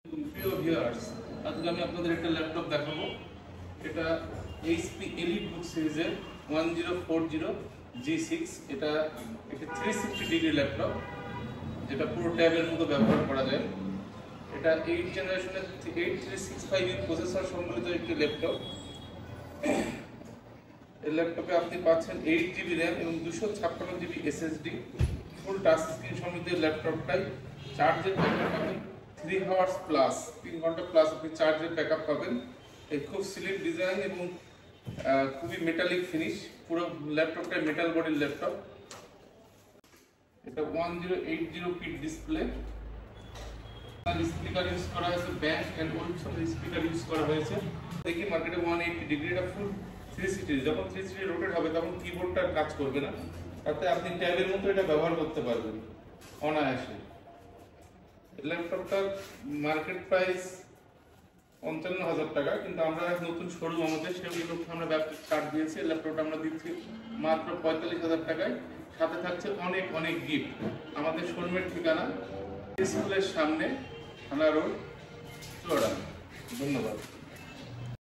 প্রিয় ভিউয়ার্স, আজকে আমি আপনাদের একটা ল্যাপটপ দেখাবো। এটা HP EliteBook সিরিজের 1040G6। এটা একটা 360 ডিগ্রি ল্যাপটপ, যেটা পুরো ট্যাবের মতো ব্যবহার করা যায়। এটা 8 জেনারেশনের 8365 প্রসেসর সম্বলিত একটি ল্যাপটপ। এই ল্যাপটপে আপনি পাচ্ছেন 8GB র্যাম এবং 256GB SSD। ফুল টাচ স্ক্রিন সমৃদ্ধ ল্যাপটপটাই চার্জের ব্যাকআপ পাবেন 3 আওয়ার্স প্লাস, 3 ঘন্টা প্লাস আপনি চার্জের ব্যাকআপ পাবেন। এই খুব স্লিম ডিজাইন এবং খুবই মেটালিক ফিনিশ। পুরো ল্যাপটপটাই মেটাল বডির ল্যাপটপ। এটা 1080 পিট ডিসপ্লে। স্পিকার ইউজ করা হয়েছে, band and Olsen speaker use করা হয়েছে। দেখি মার্কেটে 180 ডিগ্রিটা ফুল 360, যখন 360 রোটেট হবে তখন কিবোর্ডটা কাজ করবে না, তাতে আপনি ট্যাবের মতো এটা ব্যবহার করতে পারবেন অনায়াসে। ল্যাপটপটার মার্কেট প্রাইস 55,000 টাকা, কিন্তু আমরা নতুন শোরুম আমাদের, সেগুলো আমরা ব্যবসা ছাড় দিয়েছি। ল্যাপটপটা আমরা দিচ্ছি মাত্র 45,000 টাকায়। সাথে থাকছে অনেক অনেক গিফট। আমাদের শোরুমের ঠিকানা স্কুলের সামনে, থানা রোড, চুয়াডাঙ্গা। ধন্যবাদ।